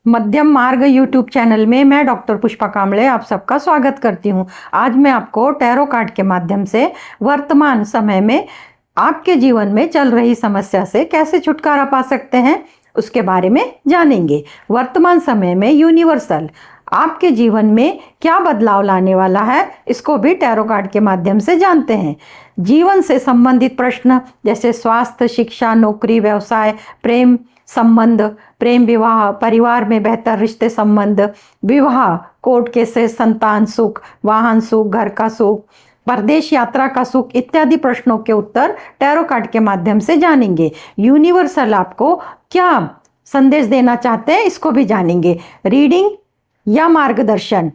मध्यम मार्ग YouTube channel में मैं डॉक्टर पुष्पा कांबळे आप सबका स्वागत करती हूं। आज मैं आपको टैरो कार्ड के माध्यम से वर्तमान समय में आपके जीवन में चल रही समस्या से कैसे छुटकारा पा सकते हैं उसके बारे में जानेंगे। वर्तमान समय में यूनिवर्सल आपके जीवन में क्या बदलाव लाने वाला है इसको भी टैरो कार्ड के माध्यम से जानते हैं। जीवन से संबंधित प्रश्न जैसे स्वास्थ्य, शिक्षा, नौकरी, व्यवसाय, प्रेम संबंध, प्रेम विवाह, परिवार में बेहतर रिश्ते संबंध, विवाह, कोर्ट केसेस, संतान सुख, वाहन सुख, घर का सुख, परदेश यात्रा का सुख इत्यादि प्रश्नों के उत्तर टैरो कार्ड के माध्यम से जानेंगे। यूनिवर्सल आपको क्या संदेश देना चाहते हैं इसको भी जानेंगे। रीडिंग या मार्गदर्शन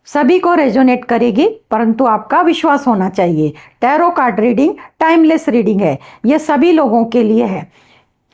सभी को रेजोनेट करेगी, परंतु आपका विश्वास होना चाहिए। Tarot card reading timeless reading है, यह सभी लोगों के लिए है।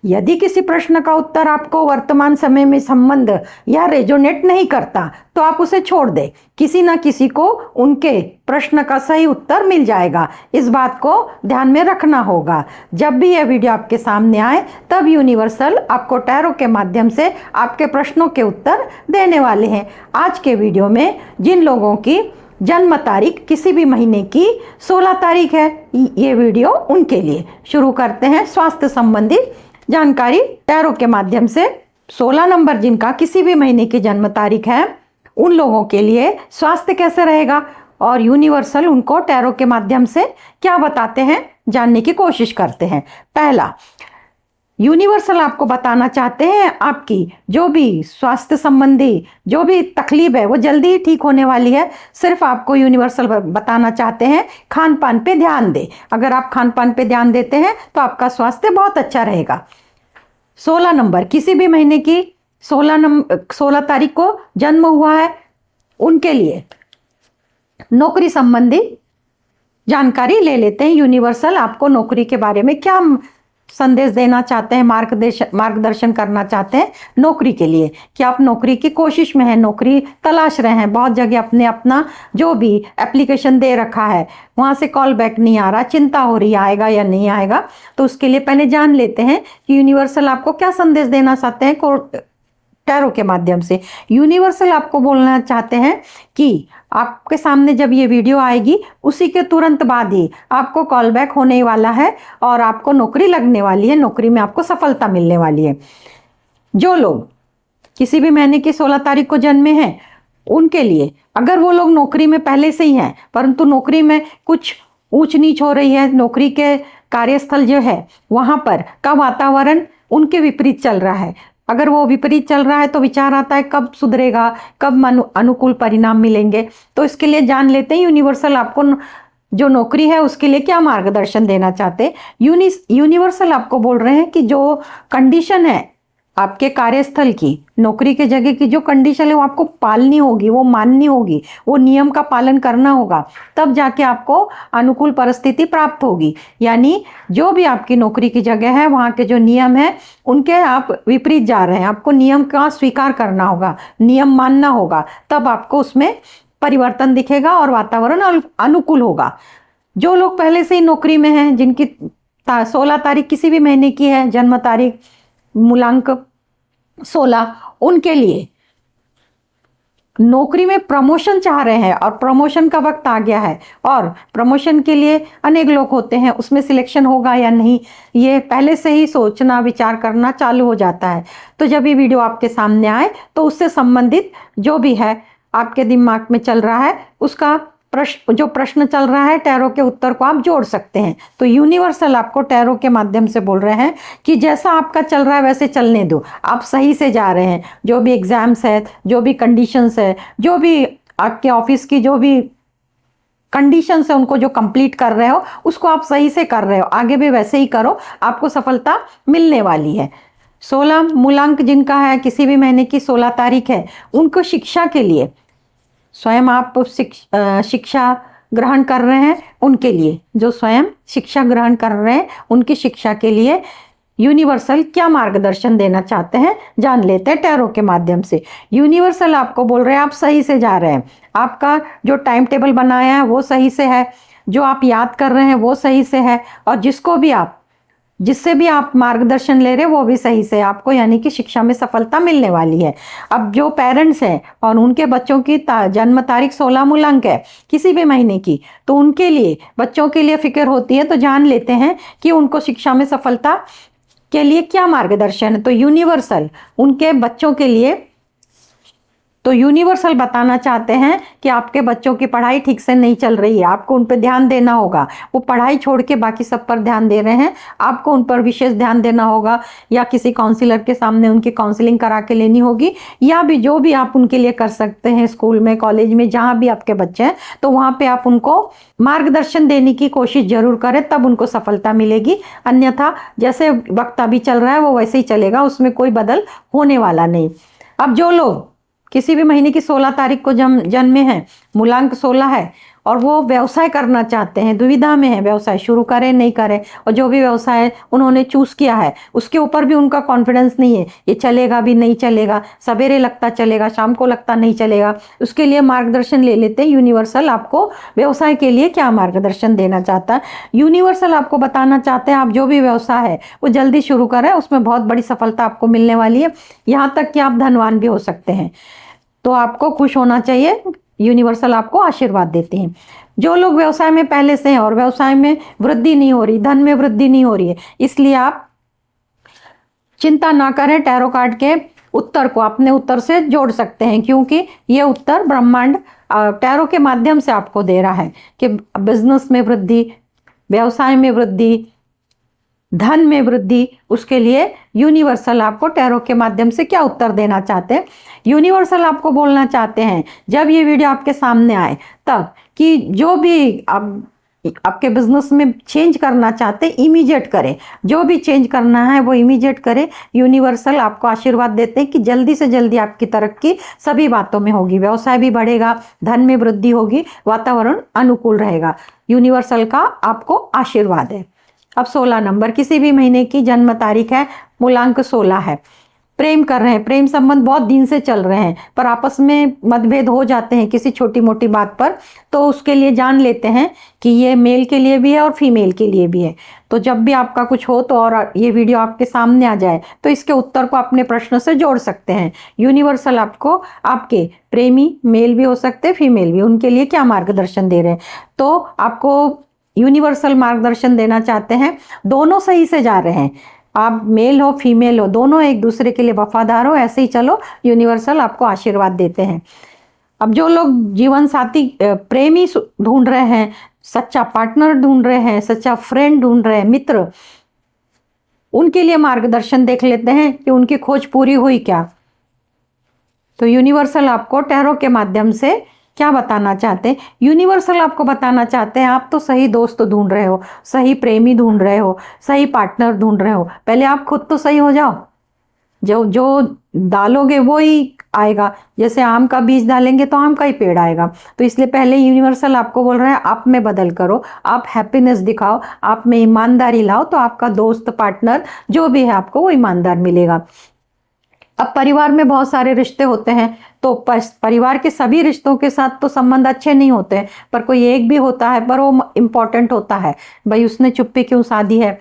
यदि किसी प्रश्न का उत्तर आपको वर्तमान समय में संबंध या रेजोनेट नहीं करता तो आप उसे छोड़ दें। किसी न किसी को उनके प्रश्न का सही उत्तर मिल जाएगा, इस बात को ध्यान में रखना होगा। जब भी यह वीडियो आपके सामने आए तब यूनिवर्सल आपको टैरो के माध्यम से आपके प्रश्नों के उत्तर देने वाले हैं। आज के वीडियो में जिन लोगों की जन्म तारीख किसी भी महीने की 16 तारीख है, ये वीडियो उनके लिए। शुरू करते हैं स्वास्थ्य संबंधी जानकारी टैरो के माध्यम से। 16 नंबर जिनका किसी भी महीने की जन्म तारीख है उन लोगों के लिए स्वास्थ्य कैसे रहेगा और यूनिवर्सल उनको टैरो के माध्यम से क्या बताते हैं जानने की कोशिश करते हैं। पहला, यूनिवर्सल आपको बताना चाहते हैं आपकी जो भी स्वास्थ्य संबंधी जो भी तकलीफ है वो जल्दी ही ठीक होने वाली है। सिर्फ आपको यूनिवर्सल बताना चाहते हैं खान पान पे ध्यान दें। अगर आप खान पान पे ध्यान देते हैं तो आपका स्वास्थ्य बहुत अच्छा रहेगा। 16 नंबर किसी भी महीने की 16 तारीख को जन्म हुआ है उनके लिए नौकरी संबंधी जानकारी ले लेते हैं। यूनिवर्सल आपको नौकरी के बारे में क्या संदेश देना चाहते हैं, मार्गदर्शन करना चाहते हैं नौकरी के लिए। कि आप नौकरी की कोशिश में हैं, नौकरी तलाश रहे हैं, बहुत जगह अपने अपना जो भी एप्लीकेशन दे रखा है वहाँ से कॉल बैक नहीं आ रहा, चिंता हो रही आएगा या नहीं आएगा। तो उसके लिए पहले जान लेते हैं कि यूनिवर्सल आपको क्या संदेश देना चाहते हैं टैरो के माध्यम से। यूनिवर्सल आपको बोलना चाहते हैं कि आपके सामने जब ये वीडियो आएगी उसी के तुरंत बाद ही आपको कॉल बैक होने वाला है और आपको नौकरी लगने वाली है, नौकरी में आपको सफलता मिलने वाली है। जो लोग किसी भी महीने की 16 तारीख को जन्मे हैं उनके लिए, अगर वो लोग नौकरी में पहले से ही हैं परंतु नौकरी में कुछ ऊंच नीच हो रही है, नौकरी के कार्यस्थल जो है वहाँ पर का वातावरण उनके विपरीत चल रहा है, अगर वो विपरीत चल रहा है तो विचार आता है कब सुधरेगा, कब अनुकूल परिणाम मिलेंगे। तो इसके लिए जान लेते हैं यूनिवर्सल आपको जो नौकरी है उसके लिए क्या मार्गदर्शन देना चाहते हैं। यूनिवर्सल आपको बोल रहे हैं कि जो कंडीशन है आपके कार्यस्थल की, नौकरी के जगह की जो कंडीशन है वो आपको पालनी होगी, वो माननी होगी, वो नियम का पालन करना होगा, तब जाके आपको अनुकूल परिस्थिति प्राप्त होगी। यानी जो भी आपकी नौकरी की जगह है वहाँ के जो नियम है उनके आप विपरीत जा रहे हैं, आपको नियम का स्वीकार करना होगा, नियम मानना होगा, तब आपको उसमें परिवर्तन दिखेगा और वातावरण अनुकूल होगा। जो लोग पहले से ही नौकरी में हैं, जिनकी 16 तारीख किसी भी महीने की है जन्म तारीख, मूलांक 16, उनके लिए नौकरी में प्रमोशन चाह रहे हैं और प्रमोशन का वक्त आ गया है और प्रमोशन के लिए अनेक लोग होते हैं, उसमें सिलेक्शन होगा या नहीं ये पहले से ही सोचना विचार करना चालू हो जाता है। तो जब ये वीडियो आपके सामने आए तो उससे संबंधित जो भी है आपके दिमाग में चल रहा है उसका जो प्रश्न चल रहा है टैरो के उत्तर को आप जोड़ सकते हैं। तो यूनिवर्सल आपको टैरो के माध्यम से बोल रहे हैं कि जैसा आपका चल रहा है वैसे चलने दो, आप सही से जा रहे हैं। जो भी एग्जाम्स है, जो भी कंडीशंस है, जो भी आपके ऑफिस की जो भी कंडीशंस है उनको जो कंप्लीट कर रहे हो उसको आप सही से कर रहे हो, आगे भी वैसे ही करो, आपको सफलता मिलने वाली है। 16 मूलांक जिनका है किसी भी महीने की 16 तारीख है उनको शिक्षा के लिए, स्वयं आप शिक्षा ग्रहण कर रहे हैं उनके लिए, जो स्वयं शिक्षा ग्रहण कर रहे हैं उनकी शिक्षा के लिए यूनिवर्सल क्या मार्गदर्शन देना चाहते हैं जान लेते हैं टैरो के माध्यम से। यूनिवर्सल आपको बोल रहे हैं आप सही से जा रहे हैं, आपका जो टाइम टेबल बनाया है वो सही से है, जो आप याद कर रहे हैं वो सही से है और जिसको भी आप जिससे भी आप मार्गदर्शन ले रहे हो वो भी सही से आपको यानी कि शिक्षा में सफलता मिलने वाली है। अब जो पेरेंट्स हैं और उनके बच्चों की जन्म तारीख 16 मूलांक है किसी भी महीने की, तो उनके लिए बच्चों के लिए फिक्र होती है। तो जान लेते हैं कि उनको शिक्षा में सफलता के लिए क्या मार्गदर्शन है। तो यूनिवर्सल उनके बच्चों के लिए यूनिवर्सल बताना चाहते हैं कि आपके बच्चों की पढ़ाई ठीक से नहीं चल रही है, आपको उन पर ध्यान देना होगा। वो पढ़ाई छोड़ के बाकी सब पर ध्यान दे रहे हैं, आपको उन पर विशेष ध्यान देना होगा, या किसी काउंसलर के सामने उनकी काउंसलिंग करा के लेनी होगी, या भी जो भी आप उनके लिए कर सकते हैं स्कूल में, कॉलेज में, जहाँ भी आपके बच्चे हैं, तो वहाँ पे आप उनको मार्गदर्शन देने की कोशिश जरूर करें, तब उनको सफलता मिलेगी। अन्यथा जैसे वक्त अभी चल रहा है वो वैसे ही चलेगा, उसमें कोई बदल होने वाला नहीं। अब जो लोग किसी भी महीने की 16 तारीख को जन्मे हैं, मूलांक 16 है, और वो व्यवसाय करना चाहते हैं, दुविधा में है व्यवसाय शुरू करें नहीं करें, और जो भी व्यवसाय उन्होंने चूज किया है उसके ऊपर भी उनका कॉन्फिडेंस नहीं है, ये चलेगा भी नहीं चलेगा, सवेरे लगता चलेगा शाम को लगता नहीं चलेगा, उसके लिए मार्गदर्शन ले लेते हैं। यूनिवर्सल आपको व्यवसाय के लिए क्या मार्गदर्शन देना चाहता है। यूनिवर्सल आपको बताना चाहते हैं आप जो भी व्यवसाय है वो जल्दी शुरू करें, उसमें बहुत बड़ी सफलता आपको मिलने वाली है, यहाँ तक कि आप धनवान भी हो सकते हैं। तो आपको खुश होना चाहिए, यूनिवर्सल आपको आशीर्वाद देते हैं। जो लोग व्यवसाय में पहले से हैं और व्यवसाय में वृद्धि नहीं हो रही, धन में वृद्धि नहीं हो रही है, इसलिए आप चिंता ना करें, टैरो कार्ड के उत्तर को अपने उत्तर से जोड़ सकते हैं, क्योंकि ये उत्तर ब्रह्मांड टैरो के माध्यम से आपको दे रहा है कि बिजनेस में वृद्धि, व्यवसाय में वृद्धि, धन में वृद्धि, उसके लिए यूनिवर्सल आपको टैरो के माध्यम से क्या उत्तर देना चाहते हैं। यूनिवर्सल आपको बोलना चाहते हैं जब ये वीडियो आपके सामने आए तब, कि जो भी आपके बिजनेस में चेंज करना चाहते हैं इमीडिएट करें, जो भी चेंज करना है वो इमीडिएट करें। यूनिवर्सल आपको आशीर्वाद देते हैं कि जल्दी से जल्दी आपकी तरक्की सभी बातों में होगी, व्यवसाय भी बढ़ेगा, धन में वृद्धि होगी, वातावरण अनुकूल रहेगा। यूनिवर्सल का आपको आशीर्वाद है। अब 16 नंबर, किसी भी महीने की जन्म तारीख है, मूलांक 16 है, प्रेम कर रहे हैं, प्रेम संबंध बहुत दिन से चल रहे हैं, पर आपस में मतभेद हो जाते हैं किसी छोटी मोटी बात पर, तो उसके लिए जान लेते हैं कि ये मेल के लिए भी है और फीमेल के लिए भी है। तो जब भी आपका कुछ हो तो और ये वीडियो आपके सामने आ जाए तो इसके उत्तर को अपने प्रश्न से जोड़ सकते हैं। यूनिवर्सल आपको आपके प्रेमी मेल भी हो सकते हैं, फीमेल भी, उनके लिए क्या मार्गदर्शन दे रहे हैं। तो आपको यूनिवर्सल मार्गदर्शन देना चाहते हैं, दोनों सही से जा रहे हैं, आप मेल हो फीमेल हो दोनों एक दूसरे के लिए वफादार हो, ऐसे ही चलो, यूनिवर्सल आपको आशीर्वाद देते हैं। अब जो लोग जीवन साथी प्रेमी ढूंढ रहे हैं, सच्चा पार्टनर ढूंढ रहे हैं, सच्चा फ्रेंड ढूंढ रहे हैं, मित्र, उनके लिए मार्गदर्शन देख लेते हैं कि उनकी खोज पूरी हुई क्या। तो यूनिवर्सल आपको टैरो के माध्यम से क्या बताना चाहते हैं। यूनिवर्सल आपको बताना चाहते हैं आप तो सही दोस्त ढूंढ रहे हो, सही प्रेमी ढूंढ रहे हो, सही पार्टनर ढूंढ रहे हो, पहले आप खुद तो सही हो जाओ। जो जो डालोगे वो ही आएगा, जैसे आम का बीज डालेंगे तो आम का ही पेड़ आएगा। तो इसलिए पहले यूनिवर्सल आपको बोल रहे हैं आप में बदल करो, आप हैप्पीनेस दिखाओ, आप में ईमानदारी लाओ, तो आपका दोस्त पार्टनर जो भी है आपको वो ईमानदार मिलेगा। अब परिवार में बहुत सारे रिश्ते होते हैं, तो परिवार के सभी रिश्तों के साथ तो संबंध अच्छे नहीं होते हैं, पर कोई एक भी होता है पर वो इम्पोर्टेंट होता है। भाई उसने चुप्पी क्यों साधी है,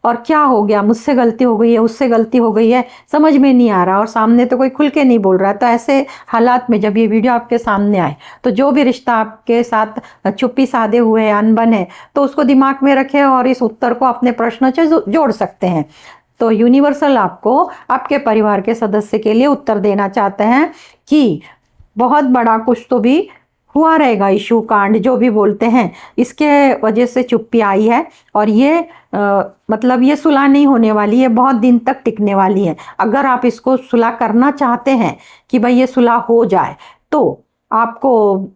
और क्या हो गया, मुझसे गलती हो गई है, उससे गलती हो गई है, समझ में नहीं आ रहा, और सामने तो कोई खुल के नहीं बोल रहा है। तो ऐसे हालात में जब ये वीडियो आपके सामने आए तो जो भी रिश्ता आपके साथ चुप्पी साधे हुए है, अनबन है, तो उसको दिमाग में रखें और इस उत्तर को अपने प्रश्नों से जोड़ सकते हैं। तो यूनिवर्सल आपको आपके परिवार के सदस्य के लिए उत्तर देना चाहते हैं कि बहुत बड़ा कुछ तो भी हुआ रहेगा, इशू कांड जो भी बोलते हैं, इसके वजह से चुप्पी आई है, और ये मतलब ये सुलह नहीं होने वाली है, बहुत दिन तक टिकने वाली है। अगर आप इसको सुलह करना चाहते हैं कि भाई ये सुलह हो जाए, तो आपको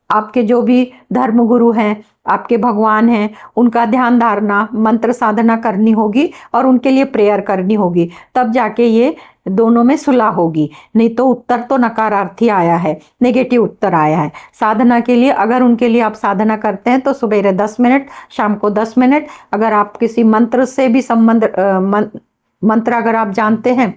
आपके जो भी धर्मगुरु हैं, आपके भगवान हैं, उनका ध्यान धारणा, मंत्र साधना करनी होगी और उनके लिए प्रेयर करनी होगी, तब जाके ये दोनों में सुलह होगी। नहीं तो उत्तर तो नकारार्थी आया है, नेगेटिव उत्तर आया है। साधना के लिए अगर उनके लिए आप साधना करते हैं तो सुबह 10 मिनट, शाम को 10 मिनट, अगर आप किसी मंत्र से भी संबंध मंत्र अगर आप जानते हैं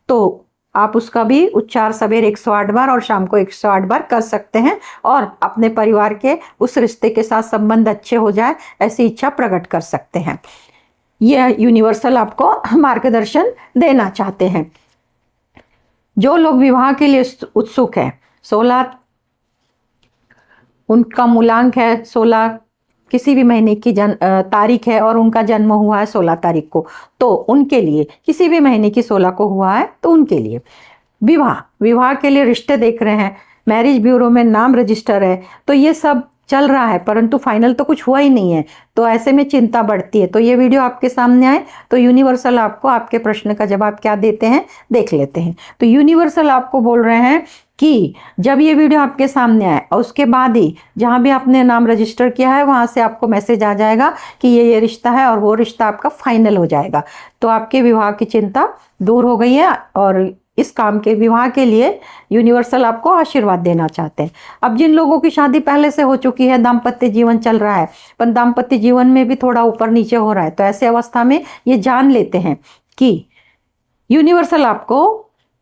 तो आप उसका भी उच्चार सवेरे 108 बार और शाम को 108 बार कर सकते हैं, और अपने परिवार के उस रिश्ते के साथ संबंध अच्छे हो जाए ऐसी इच्छा प्रकट कर सकते हैं। ये यूनिवर्सल आपको मार्गदर्शन देना चाहते हैं। जो लोग विवाह के लिए उत्सुक है, 16 उनका मूलांक है, 16 किसी भी महीने की तारीख है और उनका जन्म हुआ है 16 तारीख को, तो उनके लिए, किसी भी महीने की 16 को हुआ है तो उनके लिए विवाह के लिए रिश्ते देख रहे हैं, मैरिज ब्यूरो में नाम रजिस्टर है, तो ये सब चल रहा है परंतु फाइनल तो कुछ हुआ ही नहीं है, तो ऐसे में चिंता बढ़ती है। तो ये वीडियो आपके सामने आए तो यूनिवर्सल आपको आपके प्रश्न का जवाब क्या देते हैं देख लेते हैं। तो यूनिवर्सल आपको बोल रहे हैं कि जब ये वीडियो आपके सामने आए और उसके बाद ही जहाँ भी आपने नाम रजिस्टर किया है वहाँ से आपको मैसेज आ जाएगा कि ये रिश्ता है और वो रिश्ता आपका फाइनल हो जाएगा, तो आपके विवाह की चिंता दूर हो गई है और इस काम के विवाह के लिए यूनिवर्सल आपको आशीर्वाद देना चाहते हैं। अब जिन लोगों की शादी पहले से हो चुकी है, दाम्पत्य जीवन चल रहा है पर दाम्पत्य जीवन में भी थोड़ा ऊपर नीचे हो रहा है, तो ऐसे अवस्था में ये जान लेते हैं कि यूनिवर्सल आपको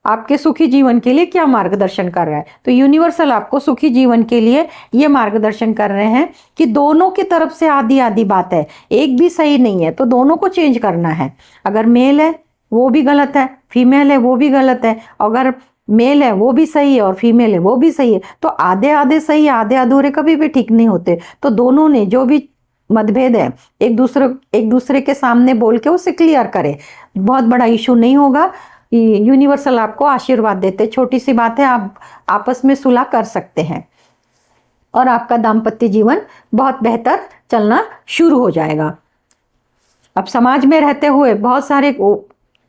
आपके सुखी जीवन के लिए क्या मार्गदर्शन कर रहा है। तो यूनिवर्सल आपको सुखी जीवन के लिए ये मार्गदर्शन कर रहे हैं कि दोनों की तरफ से आधी आधी बात है, एक भी सही नहीं है तो दोनों को चेंज करना है। अगर मेल है वो भी गलत है, फीमेल है वो भी गलत है, अगर मेल है वो भी सही है और फीमेल है वो भी सही है, तो आधे आधे सही आधे अधूरे कभी भी ठीक नहीं होते। तो दोनों ने जो भी मतभेद है एक दूसरे के सामने बोल के उसे क्लियर करे, बहुत बड़ा इशू नहीं होगा। यूनिवर्सल आपको आशीर्वाद देते, छोटी सी बात है, आप आपस में सुलह कर सकते हैं और आपका दाम्पत्य जीवन बहुत बेहतर चलना शुरू हो जाएगा। अब समाज में रहते हुए बहुत सारे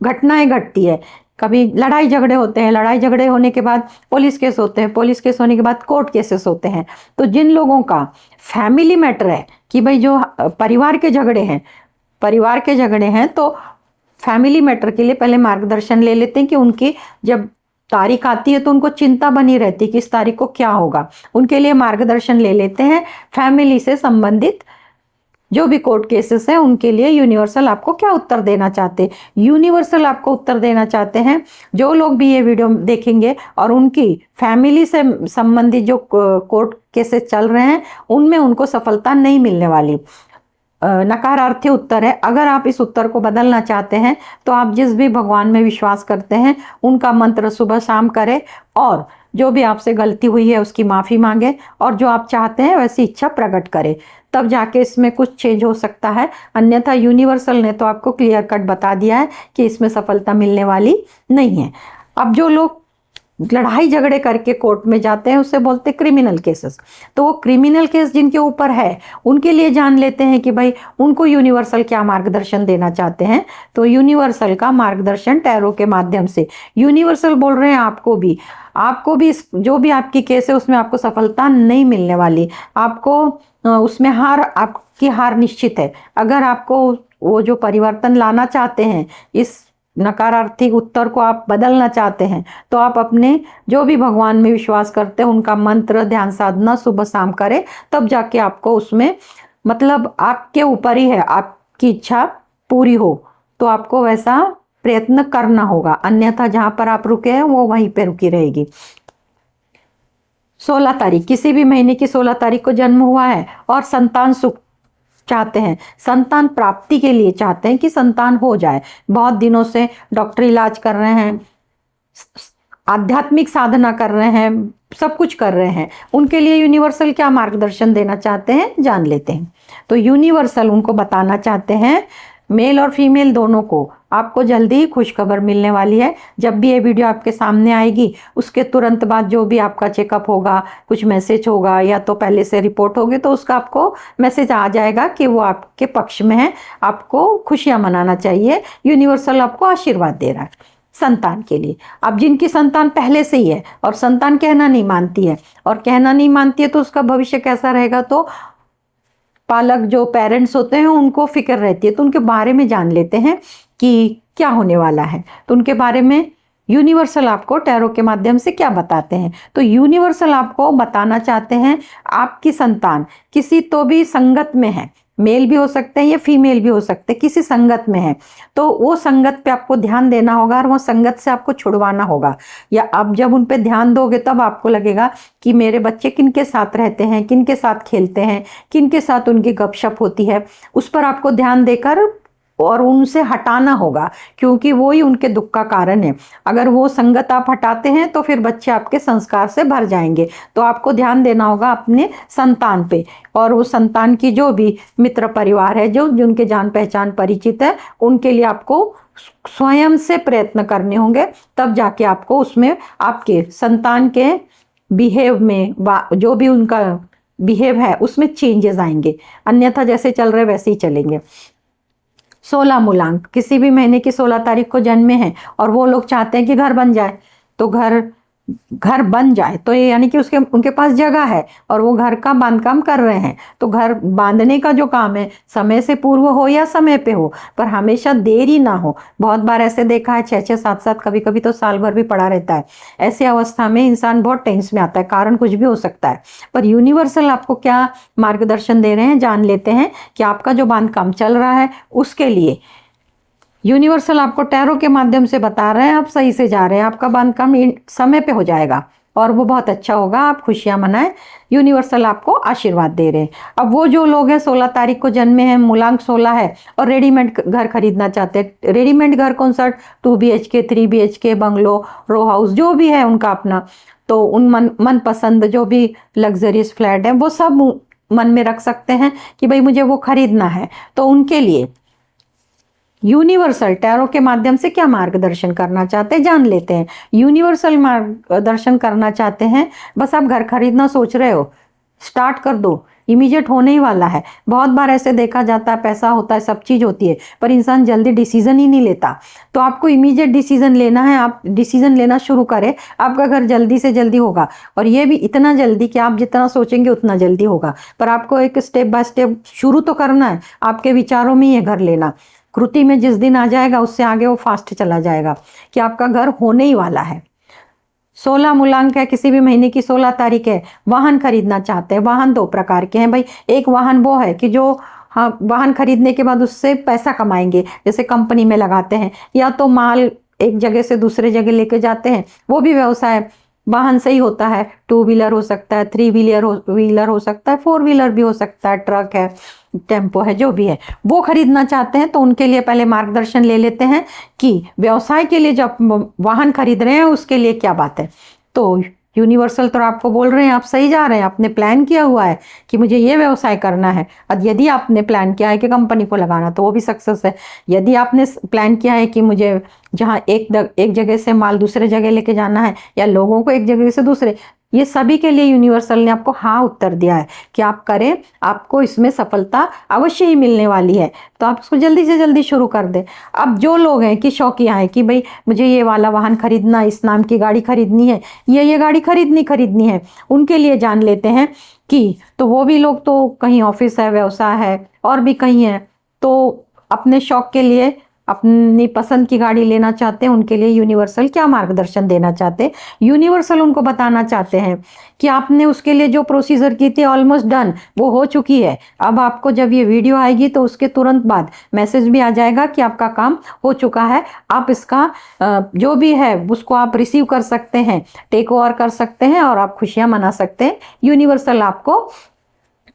घटनाएं घटती है, कभी लड़ाई झगड़े होते हैं, लड़ाई झगड़े होने के बाद पुलिस केस होते हैं, पुलिस केस होने के बाद कोर्ट केसेस होते हैं। तो जिन लोगों का फैमिली मैटर है कि भाई जो परिवार के झगड़े हैं तो फैमिली मैटर के लिए पहले मार्गदर्शन ले लेते हैं कि उनकी जब तारीख आती है तो उनको चिंता बनी रहती है कि इस तारीख को क्या होगा, उनके लिए मार्गदर्शन ले लेते हैं। फैमिली से संबंधित जो भी कोर्ट केसेस हैं उनके लिए यूनिवर्सल आपको क्या उत्तर देना चाहते हैं। यूनिवर्सल आपको उत्तर देना चाहते हैं जो लोग भी ये वीडियो देखेंगे और उनकी फैमिली से संबंधित जो कोर्ट केसेस चल रहे हैं उनमें उनको सफलता नहीं मिलने वाली, नकारार्थी उत्तर है। अगर आप इस उत्तर को बदलना चाहते हैं तो आप जिस भी भगवान में विश्वास करते हैं उनका मंत्र सुबह शाम करें और जो भी आपसे गलती हुई है उसकी माफ़ी मांगे और जो आप चाहते हैं वैसी इच्छा प्रकट करें, तब जाके इसमें कुछ चेंज हो सकता है। अन्यथा यूनिवर्सल ने तो आपको क्लियर कट बता दिया है कि इसमें सफलता मिलने वाली नहीं है। अब जो लोग लड़ाई झगड़े करके कोर्ट में जाते हैं उसे बोलते क्रिमिनल केसेस, तो वो क्रिमिनल केस जिनके ऊपर है उनके लिए जान लेते हैं कि भाई उनको यूनिवर्सल क्या मार्गदर्शन देना चाहते हैं। तो यूनिवर्सल का मार्गदर्शन टैरो के माध्यम से यूनिवर्सल बोल रहे हैं आपको भी जो भी आपकी केस है उसमें आपको सफलता नहीं मिलने वाली, आपको उसमें आपकी हार निश्चित है। अगर आपको वो जो परिवर्तन लाना चाहते हैं, इस नकारात्मक उत्तर को आप बदलना चाहते हैं, तो आप अपने जो भी भगवान में विश्वास करते हैं उनका मंत्र ध्यान साधना सुबह शाम करें, तब जाके आपको उसमें मतलब आपके ऊपर ही है, आपकी इच्छा पूरी हो तो आपको वैसा प्रयत्न करना होगा, अन्यथा जहां पर आप रुके हैं वो वहीं पे रुकी रहेगी। 16 तारीख, किसी भी महीने की 16 तारीख को जन्म हुआ है और संतान सुख चाहते हैं, संतान प्राप्ति के लिए चाहते हैं कि संतान हो जाए, बहुत दिनों से डॉक्टर इलाज कर रहे हैं, आध्यात्मिक साधना कर रहे हैं, सब कुछ कर रहे हैं, उनके लिए यूनिवर्सल क्या मार्गदर्शन देना चाहते हैं जान लेते हैं। तो यूनिवर्सल उनको बताना चाहते हैं, मेल और फीमेल दोनों को, आपको जल्दी ही खुशखबर मिलने वाली है। जब भी ये वीडियो आपके सामने आएगी उसके तुरंत बाद जो भी आपका चेकअप होगा, कुछ मैसेज होगा या तो पहले से रिपोर्ट होगी तो उसका आपको मैसेज आ जाएगा कि वो आपके पक्ष में है, आपको खुशियां मनाना चाहिए। यूनिवर्सल आपको आशीर्वाद दे रहा है संतान के लिए। अब जिनकी संतान पहले से ही है और संतान कहना नहीं मानती है तो उसका भविष्य कैसा रहेगा, तो पालक जो पेरेंट्स होते हैं उनको फिक्र रहती है, तो उनके बारे में जान लेते हैं कि क्या होने वाला है। तो उनके बारे में यूनिवर्सल आपको टैरो के माध्यम से क्या बताते हैं। तो यूनिवर्सल आपको बताना चाहते हैं आपकी संतान किसी तो भी संगत में है, मेल भी हो सकते हैं या फीमेल भी हो सकते हैं, किसी संगत में है तो वो संगत पे आपको ध्यान देना होगा और वो संगत से आपको छुड़वाना होगा। या अब जब उन पे ध्यान दोगे तब आपको लगेगा कि मेरे बच्चे किनके साथ रहते हैं, किनके साथ खेलते हैं, किनके साथ उनकी गपशप होती है, उस पर आपको ध्यान देकर और उनसे हटाना होगा, क्योंकि वो ही उनके दुख का कारण है। अगर वो संगत आप हटाते हैं तो फिर बच्चे आपके संस्कार से भर जाएंगे। तो आपको ध्यान देना होगा अपने संतान पे, और वो संतान की जो भी मित्र परिवार है, जो जिनके जान पहचान परिचित है, उनके लिए आपको स्वयं से प्रयत्न करने होंगे। तब जाके आपको उसमें आपके संतान के बिहेव में, जो भी उनका बिहेव है उसमें चेंजेस आएंगे, अन्यथा जैसे चल रहे वैसे ही चलेंगे। 16 मूलांक, किसी भी महीने की 16 तारीख को जन्मे हैं और वो लोग चाहते हैं कि घर बन जाए, तो घर बन जाए तो ये यानी कि उनके पास जगह है और वो घर का बांधकाम कर रहे हैं। तो घर बांधने का जो काम है समय से पूर्व हो या समय पे हो, पर हमेशा देरी ना हो। बहुत बार ऐसे देखा है 6-6, 7-7, कभी कभी तो साल भर भी पड़ा रहता है। ऐसी अवस्था में इंसान बहुत टेंस में आता है, कारण कुछ भी हो सकता है। पर यूनिवर्सल आपको क्या मार्गदर्शन दे रहे हैं, जान लेते हैं कि आपका जो बांधकाम चल रहा है उसके लिए यूनिवर्सल आपको टैरो के माध्यम से बता रहे हैं आप सही से जा रहे हैं, आपका बांधकाम समय पे हो जाएगा और वो बहुत अच्छा होगा, आप खुशियां मनाएं। यूनिवर्सल आपको आशीर्वाद दे रहे हैं। अब वो जो लोग हैं 16 तारीख को जन्मे हैं, मूलांक 16 है और रेडीमेड घर खरीदना चाहते हैं, रेडीमेड घर कौन सा, 2 BHK 3 BHK bungalow, row house, जो भी है उनका अपना, तो उन मन पसंद जो भी लग्जरियस फ्लैट है वो सब मन में रख सकते हैं कि भाई मुझे वो खरीदना है। तो उनके लिए यूनिवर्सल टैरो के माध्यम से क्या मार्गदर्शन करना चाहते हैं, जान लेते हैं। यूनिवर्सल मार्गदर्शन करना चाहते हैं, बस आप घर खरीदना सोच रहे हो, स्टार्ट कर दो, इमीडिएट होने ही वाला है। बहुत बार ऐसे देखा जाता है, पैसा होता है, सब चीज होती है, पर इंसान जल्दी डिसीजन ही नहीं लेता। तो आपको इमीडिएट डिसीजन लेना है, आप डिसीजन लेना शुरू करें, आपका घर जल्दी से जल्दी होगा। और ये भी इतना जल्दी कि आप जितना सोचेंगे उतना जल्दी होगा, पर आपको एक स्टेप बाय स्टेप शुरू तो करना है। आपके विचारों में ये घर लेना, कृति में जिस दिन आ जाएगा उससे आगे वो फास्ट चला जाएगा कि आपका घर होने ही वाला है। 16 मूलांक है, किसी भी महीने की 16 तारीख है, वाहन खरीदना चाहते हैं। वाहन 2 प्रकार के हैं भाई, एक वाहन वो है कि जो हाँ वाहन खरीदने के बाद उससे पैसा कमाएंगे, जैसे कंपनी में लगाते हैं, या तो माल एक जगह से दूसरे जगह लेके जाते हैं, वो भी व्यवसाय वाहन से ही होता है। 2 व्हीलर हो सकता है, 3 व्हीलर हो सकता है, 4 व्हीलर भी हो सकता है, ट्रक है, टेम्पो है, जो भी है वो खरीदना चाहते हैं। तो उनके लिए पहले मार्गदर्शन ले लेते हैं कि व्यवसाय के लिए जब वाहन खरीद रहे हैं उसके लिए क्या बात है। तो यूनिवर्सल तो आपको बोल रहे हैं आप सही जा रहे हैं, आपने प्लान किया हुआ है कि मुझे ये व्यवसाय करना है। और यदि आपने प्लान किया है कि कंपनी को लगाना तो वो भी सक्सेस है। यदि आपने प्लान किया है कि मुझे जहाँ एक जगह से माल दूसरे जगह लेके जाना है, या लोगों को एक जगह से दूसरे, ये सभी के लिए यूनिवर्सल ने आपको हाँ उत्तर दिया है कि आप करें, आपको इसमें सफलता अवश्य ही मिलने वाली है। तो आप इसको जल्दी से जल्दी शुरू कर दें। अब जो लोग हैं कि शौकिया हैं कि भाई मुझे ये वाला वाहन खरीदना, इस नाम की गाड़ी खरीदनी है, ये गाड़ी खरीदनी है, उनके लिए जान लेते हैं कि तो वो भी लोग तो कहीं ऑफिस है, व्यवसाय है और भी कहीं है, तो अपने शौक के लिए अपनी पसंद की गाड़ी लेना चाहते हैं, उनके लिए यूनिवर्सल क्या मार्गदर्शन देना चाहते हैं। यूनिवर्सल उनको बताना चाहते हैं कि आपने उसके लिए जो प्रोसीजर की थी ऑलमोस्ट डन, वो हो चुकी है। अब आपको जब ये वीडियो आएगी तो उसके तुरंत बाद मैसेज भी आ जाएगा कि आपका काम हो चुका है। आप इसका जो भी है उसको आप रिसीव कर सकते हैं, टेक ओवर कर सकते हैं और आप खुशियां मना सकते हैं। यूनिवर्सल आपको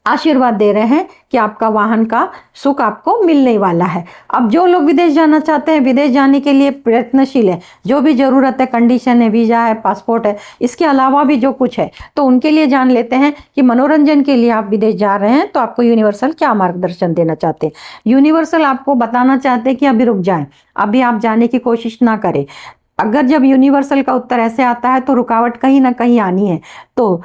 आशीर्वाद दे रहे हैं कि आपका वाहन का सुख आपको मिलने ही वाला है। अब जो लोग विदेश जाना चाहते हैं, विदेश जाने के लिए प्रयत्नशील है, जो भी जरूरत है, कंडीशन है, वीजा है, पासपोर्ट है, इसके अलावा भी जो कुछ है, तो उनके लिए जान लेते हैं कि मनोरंजन के लिए आप विदेश जा रहे हैं तो आपको यूनिवर्सल क्या मार्गदर्शन देना चाहते हैं। यूनिवर्सल आपको बताना चाहते हैं कि अभी रुक जाएं, अभी आप जाने की कोशिश ना करें। अगर जब यूनिवर्सल का उत्तर ऐसे आता है तो रुकावट कहीं ना कहीं आनी है। तो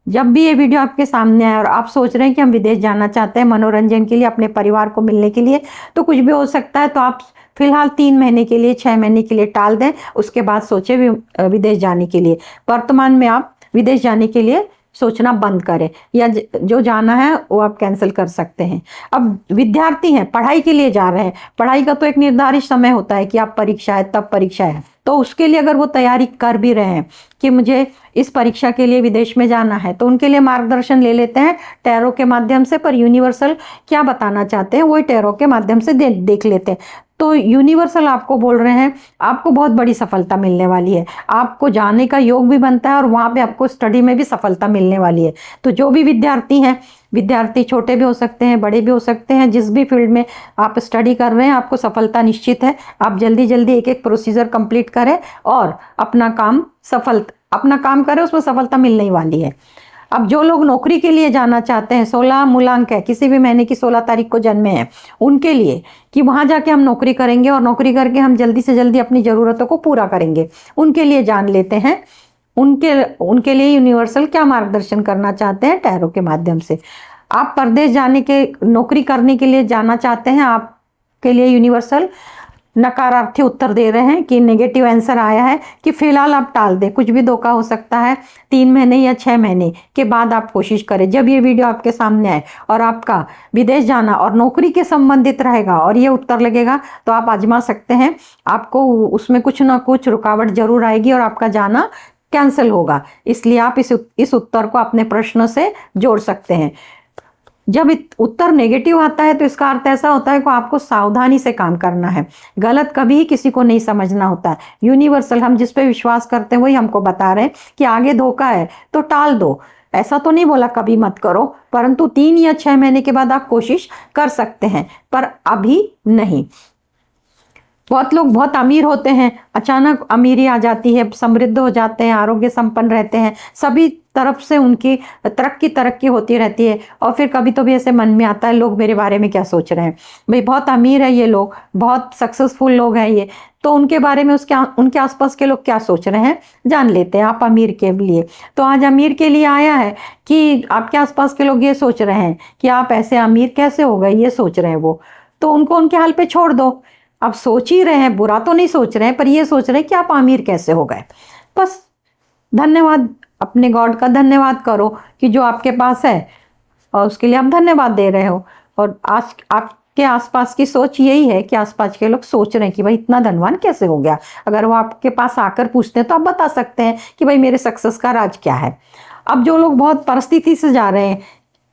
जब भी ये वीडियो आपके सामने आए और आप सोच रहे हैं कि हम विदेश जाना चाहते हैं मनोरंजन के लिए, अपने परिवार को मिलने के लिए, तो कुछ भी हो सकता है, तो आप फिलहाल 3 महीने के लिए, 6 महीने के लिए टाल दें, उसके बाद सोचे विदेश जाने के लिए। वर्तमान में आप विदेश जाने के लिए सोचना बंद करें, या जो जाना है वो आप कैंसिल कर सकते हैं। अब विद्यार्थी हैं, पढ़ाई के लिए जा रहे हैं, पढ़ाई का तो एक निर्धारित समय होता है कि आप परीक्षा है तब परीक्षा है, तो उसके लिए अगर वो तैयारी कर भी रहे हैं कि मुझे इस परीक्षा के लिए विदेश में जाना है, तो उनके लिए मार्गदर्शन ले लेते हैं टैरो के माध्यम से। पर यूनिवर्सल क्या बताना चाहते हैं वही टैरो के माध्यम से देख लेते हैं। तो यूनिवर्सल आपको बोल रहे हैं आपको बहुत बड़ी सफलता मिलने वाली है, आपको जाने का योग भी बनता है और वहाँ पे आपको स्टडी में भी सफलता मिलने वाली है। तो जो भी विद्यार्थी हैं, विद्यार्थी छोटे भी हो सकते हैं, बड़े भी हो सकते हैं, जिस भी फील्ड में आप स्टडी कर रहे हैं आपको सफलता निश्चित है। आप जल्दी जल्दी एक एक प्रोसीजर कंप्लीट करें और अपना काम करें, उसमें सफलता मिलने ही वाली है। अब जो लोग नौकरी के लिए जाना चाहते हैं, 16 मूलांक है, किसी भी महीने की 16 तारीख को जन्मे हैं, उनके लिए कि वहाँ जाके हम नौकरी करेंगे और नौकरी करके हम जल्दी से जल्दी अपनी ज़रूरतों को पूरा करेंगे, उनके लिए जान लेते हैं उनके लिए यूनिवर्सल क्या मार्गदर्शन करना चाहते हैं टैरो के माध्यम से। आप परदेश जाने के नौकरी करने के लिए जाना चाहते हैं, आपके लिए यूनिवर्सल नकारार्थी उत्तर दे रहे हैं कि नेगेटिव आंसर आया है कि फिलहाल आप टाल दें, कुछ भी धोखा हो सकता है। 3 महीने या 6 महीने के बाद आप कोशिश करें। जब ये वीडियो आपके सामने आए और आपका विदेश जाना और नौकरी के संबंधित रहेगा और ये उत्तर लगेगा तो आप आजमा सकते हैं। आपको उसमें कुछ ना कुछ रुकावट जरूर आएगी और आपका जाना कैंसिल होगा, इसलिए आप इस उत्तर को अपने प्रश्न से जोड़ सकते हैं। जब उत्तर नेगेटिव आता है तो इसका अर्थ ऐसा होता है कि आपको सावधानी से काम करना है, गलत कभी किसी को नहीं समझना होता है। यूनिवर्सल हम जिस पे विश्वास करते हैं वही हमको बता रहे हैं कि आगे धोखा है तो टाल दो। ऐसा तो नहीं बोला कभी मत करो, परंतु 3 या 6 महीने के बाद आप कोशिश कर सकते हैं, पर अभी नहीं। बहुत लोग बहुत अमीर होते हैं, अचानक अमीरी आ जाती है, समृद्ध हो जाते हैं, आरोग्य संपन्न रहते हैं, सभी तरफ से उनकी तरक्की होती रहती है और फिर कभी तो भी ऐसे मन में आता है लोग मेरे बारे में क्या सोच रहे हैं। भाई बहुत अमीर है ये लोग, बहुत सक्सेसफुल लोग हैं ये, तो उनके बारे में उनके आसपास के लोग क्या सोच रहे हैं जान लेते हैं आप अमीर के लिए। तो आज अमीर के लिए आया है कि आपके आसपास के लोग ये सोच रहे हैं कि आप ऐसे अमीर कैसे हो गए, ये सोच रहे हैं वो, तो उनको उनके हाल पे छोड़ दो। आप सोच ही रहे हैं, बुरा तो नहीं सोच रहे हैं, पर ये सोच रहे हैं कि आप अमीर कैसे हो गए। बस धन्यवाद, अपने गॉड का धन्यवाद करो कि जो आपके पास है और उसके लिए आप धन्यवाद दे रहे हो। और आज आपके आसपास की सोच यही है कि आसपास के लोग सोच रहे हैं कि भाई इतना धनवान कैसे हो गया। अगर वो आपके पास आकर पूछते हैं तो आप बता सकते हैं कि भाई मेरे सक्सेस का राज क्या है। अब जो लोग बहुत परिस्थिति से जा रहे हैं,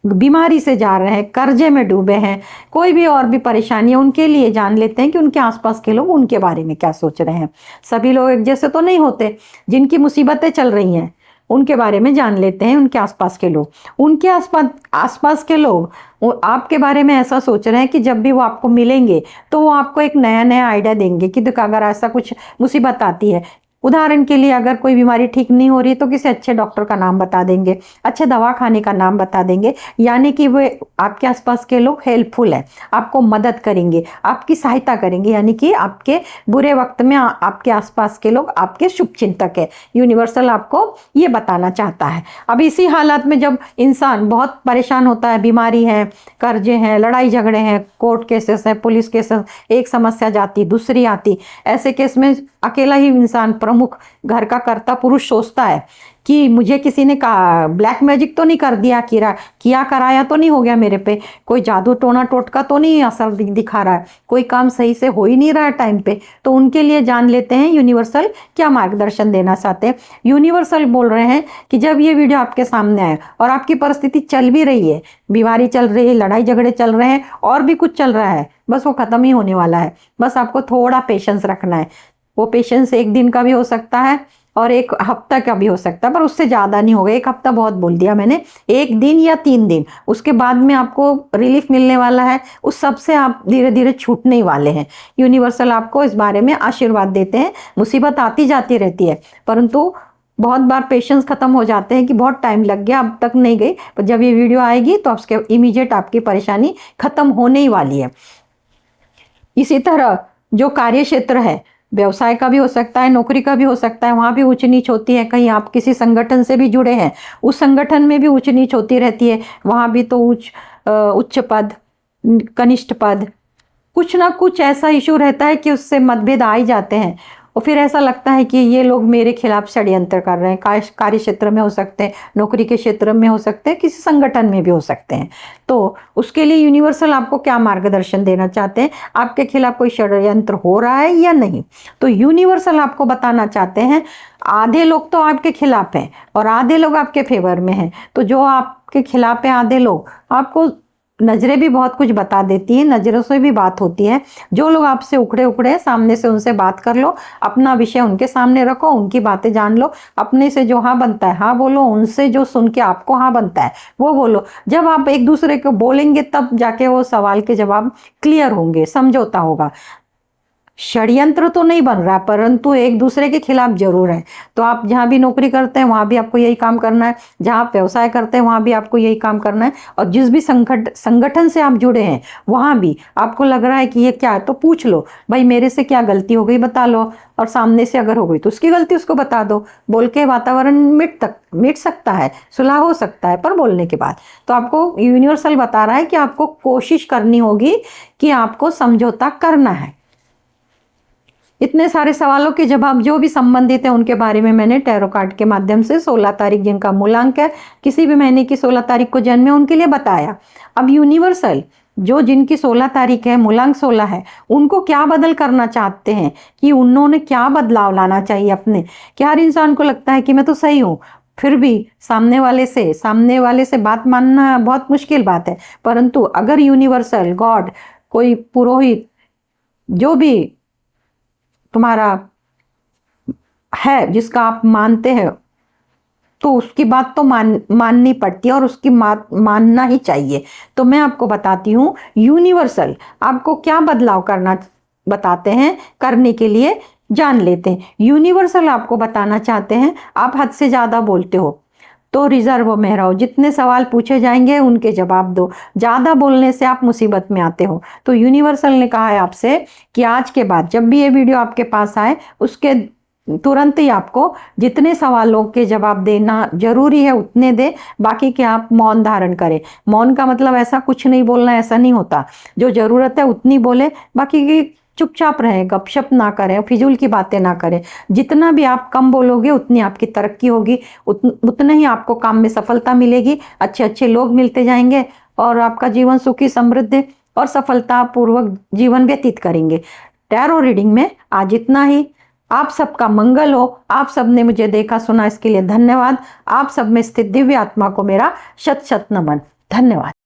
बीमारी से जा रहे हैं, कर्जे में डूबे हैं, कोई भी और भी परेशानी है, उनके लिए जान लेते हैं कि उनके आसपास के लोग उनके बारे में क्या सोच रहे हैं। सभी लोग एक जैसे तो नहीं होते, जिनकी मुसीबतें चल रही हैं उनके बारे में जान लेते हैं उनके आसपास के लोग। उनके आसपास के लोग वो आपके बारे में ऐसा सोच रहे हैं कि जब भी वो आपको मिलेंगे तो वो आपको एक नया आइडिया देंगे कि देखो अगर ऐसा कुछ मुसीबत आती है, उदाहरण के लिए अगर कोई बीमारी ठीक नहीं हो रही तो किसी अच्छे डॉक्टर का नाम बता देंगे, अच्छे दवाखाने का नाम बता देंगे। यानी कि वो आपके आसपास के लोग हेल्पफुल है, आपको मदद करेंगे, आपकी सहायता करेंगे। यानी कि आपके बुरे वक्त में आपके आसपास के लोग आपके शुभचिंतक है। यूनिवर्सल आपको ये बताना चाहता है। अब इसी हालात में जब इंसान बहुत परेशान होता है, बीमारी है, कर्जे हैं, लड़ाई झगड़े हैं, कोर्ट केसेस हैं, पुलिस केसेस, एक समस्या जाती दूसरी आती, ऐसे केस में अकेला ही इंसान प्रमुख घर का कर्ता पुरुष सोचता है कि मुझे किसी ने ब्लैक मैजिक तो नहीं कर दिया, किया कराया तो नहीं हो गया मेरे पे, कोई जादू टोना टोटका तो नहीं असर दिखा रहा है, कोई काम सही से हो ही नहीं रहा है टाइम पे। तो उनके लिए जान लेते हैं यूनिवर्सल क्या मार्गदर्शन देना चाहते हैं। यूनिवर्सल बोल रहे हैं कि जब ये वीडियो आपके सामने आए और आपकी परिस्थिति चल भी रही है, बीमारी चल रही है, लड़ाई झगड़े चल रहे हैं और भी कुछ चल रहा है, बस वो खत्म ही होने वाला है। बस आपको थोड़ा पेशेंस रखना है। वो पेशेंस 1 दिन का भी हो सकता है और 1 हफ्ता का भी हो सकता है, पर उससे ज़्यादा नहीं होगा। 1 हफ्ता बहुत बोल दिया मैंने, 1 दिन या 3 दिन, उसके बाद में आपको रिलीफ मिलने वाला है। उस सब से आप धीरे धीरे छूटने ही वाले हैं। यूनिवर्सल आपको इस बारे में आशीर्वाद देते हैं। मुसीबत आती जाती रहती है, परंतु बहुत बार पेशेंस खत्म हो जाते हैं कि बहुत टाइम लग गया, अब तक नहीं गई, पर जब ये वीडियो आएगी तो उसके इमीडिएट आपकी परेशानी खत्म होने ही वाली है। इसी तरह जो कार्य क्षेत्र है, व्यवसाय का भी हो सकता है, नौकरी का भी हो सकता है, वहाँ भी ऊंच नीच होती है। कहीं आप किसी संगठन से भी जुड़े हैं, उस संगठन में भी ऊंच नीच होती रहती है, वहाँ भी तो उच्च पद, कनिष्ठ पद, कुछ ना कुछ ऐसा इशू रहता है कि उससे मतभेद आ ही जाते हैं और फिर ऐसा लगता है कि ये लोग मेरे खिलाफ षड्यंत्र कर रहे हैं। कार्य क्षेत्र में हो सकते हैं, नौकरी के क्षेत्र में हो सकते हैं, किसी संगठन में भी हो सकते हैं। तो उसके लिए यूनिवर्सल आपको क्या मार्गदर्शन देना चाहते हैं, आपके खिलाफ कोई षड्यंत्र हो रहा है या नहीं। तो यूनिवर्सल आपको बताना चाहते हैं आधे लोग तो आपके खिलाफ हैं और आधे लोग आपके फेवर में हैं। तो जो आपके खिलाफ है आधे लोग, आपको नज़रें भी बहुत कुछ बता देती हैं, नज़रों से भी बात होती है। जो लोग आपसे उखड़े उखड़े हैं, सामने से उनसे बात कर लो, अपना विषय उनके सामने रखो, उनकी बातें जान लो, अपने से जो हाँ बनता है हाँ बोलो, उनसे जो सुन के आपको हाँ बनता है वो बोलो। जब आप एक दूसरे को बोलेंगे तब जाके वो सवाल के जवाब क्लियर होंगे, समझौता होगा। षड्यंत्र तो नहीं बन रहा, परंतु एक दूसरे के खिलाफ जरूर है। तो आप जहाँ भी नौकरी करते हैं वहाँ भी आपको यही काम करना है, जहाँ आप व्यवसाय करते हैं वहाँ भी आपको यही काम करना है, और जिस भी संगठन से आप जुड़े हैं वहाँ भी आपको लग रहा है कि ये क्या है तो पूछ लो, भाई मेरे से क्या गलती हो गई बता लो, और सामने से अगर हो गई तो उसकी गलती उसको बता दो। बोल के वातावरण मिट सकता है, सुलह हो सकता है, पर बोलने के बाद। तो आपको यूनिवर्सल बता रहा है कि आपको कोशिश करनी होगी कि आपको समझौता करना है। इतने सारे सवालों के जवाब जो भी संबंधित है उनके बारे में मैंने टैरो कार्ड के माध्यम से 16 तारीख जिनका मूलांक है, किसी भी महीने की 16 तारीख को जन्मे उनके लिए बताया। अब यूनिवर्सल जो जिनकी 16 तारीख है, मूलांक 16 है, उनको क्या बदल करना चाहते हैं, कि उन्होंने क्या बदलाव लाना चाहिए अपने। कि हर इंसान को लगता है कि मैं तो सही हूँ, फिर भी सामने वाले से बात मानना बहुत मुश्किल बात है। परंतु अगर यूनिवर्सल गॉड, कोई पुरोहित, जो भी तुम्हारा है जिसका आप मानते हैं, तो उसकी बात तो माननी पड़ती है और उसकी मानना ही चाहिए। तो मैं आपको बताती हूँ यूनिवर्सल आपको क्या बदलाव करना बताते हैं, करने के लिए जान लेते हैं। यूनिवर्सल आपको बताना चाहते हैं आप हद से ज़्यादा बोलते हो तो रिजर्व में रहो, जितने सवाल पूछे जाएंगे उनके जवाब दो, ज़्यादा बोलने से आप मुसीबत में आते हो। तो यूनिवर्सल ने कहा है आपसे कि आज के बाद जब भी ये वीडियो आपके पास आए उसके तुरंत ही आपको जितने सवालों के जवाब देना जरूरी है उतने दे, बाकी के आप मौन धारण करें। मौन का मतलब ऐसा कुछ नहीं बोलना, ऐसा नहीं होता, जो जरूरत है उतनी बोले, बाकी की चुपचाप रहें, गपशप ना करें, फिजूल की बातें ना करें। जितना भी आप कम बोलोगे उतनी आपकी तरक्की होगी, उतना ही आपको काम में सफलता मिलेगी, अच्छे अच्छे लोग मिलते जाएंगे और आपका जीवन सुखी समृद्ध और सफलता पूर्वक जीवन व्यतीत करेंगे। टैरो रीडिंग में आज इतना ही। आप सबका मंगल हो। आप सबने मुझे देखा सुना इसके लिए धन्यवाद। आप सब में स्थित दिव्य आत्मा को मेरा शत शत नमन। धन्यवाद।